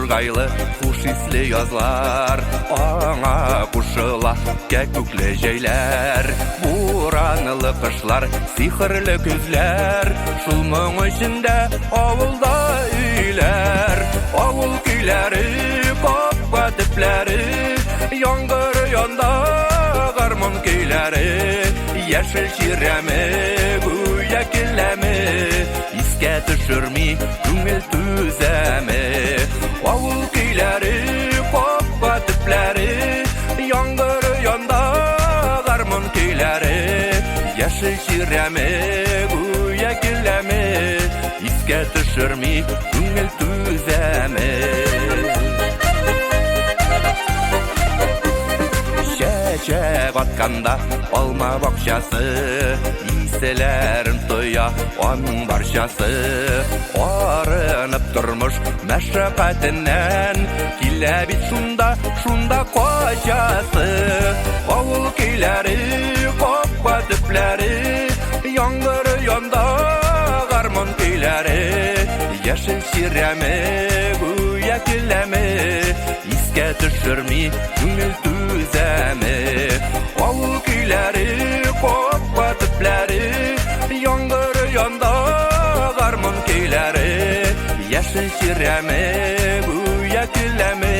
ыңғайлы хуш исле язлар, аңа кушыла көкле җәйләр. Буранлы кышлар, сихрле көзләр, шул моң эчендә авылда өйләр. Авыл көйләре, капка төпләре, яңгыр янда гармон көйләре. Яшел чирәме, гүя келәме, искә төшерми күңел түзәме. Авыл көйләре, капка төпләре, яңгыр янда гармон көйләре. Яшел чирәме, гүя келәме, искә төшерми күңел түзәме. Чәчәк атканда алма бакчасы, иселәрен тоя аның барчасы. Арынып тормыш мәшәкатеннән, килә бит шунда качасы. Авыл көйләре, капка төпләре, яңгыр янда гармон көйләре. Яшел чирәме, гүя келәме, искә төшерми күңел түзәме. Авыл көйләре, капка төпләре, яңгыр янда гармон көйләре. Яшел чирәме, гүя келәме,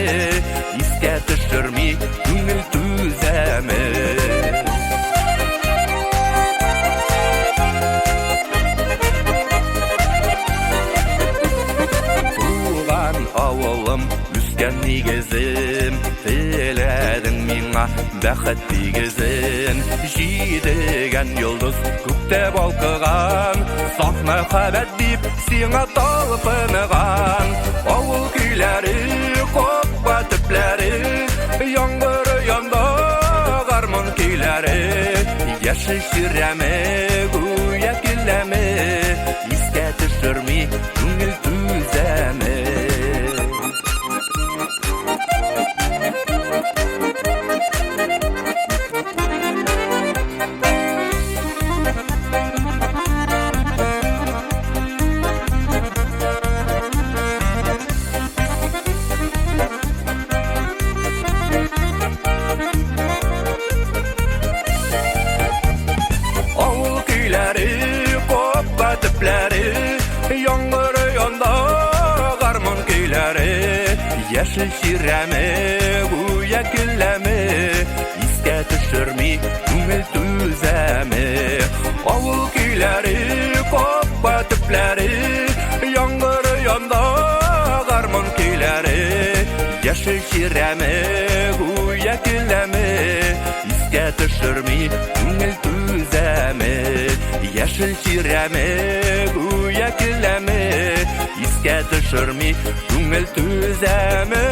искә төшерми күңел түзәме. Авылым, үскән нигезем, теләдең миңа бәхет тигезен. Җидегән йолдыз күктә балкыган, саф мәхәббәт дип сиңа талпынган. Авыл көйләре, капка төпләре, яңгыр янда гармон көйләре. Яшел чирәме, гүя келәме, искә төшерми күңел түзәме. Капка төпләре, яңгыр янда гармон көйләре. Яшел чирәме, гүя келәме, искә төшерми күңел түзәме. Авыл көйләре, капка төпләре, яңгыр янда гармон көйләре. Яшел чирәме, гүя келәме, искә төшерми күңел түзәме. Яшел чирәме, гүя келәме, искә төшерми күңел түзәме.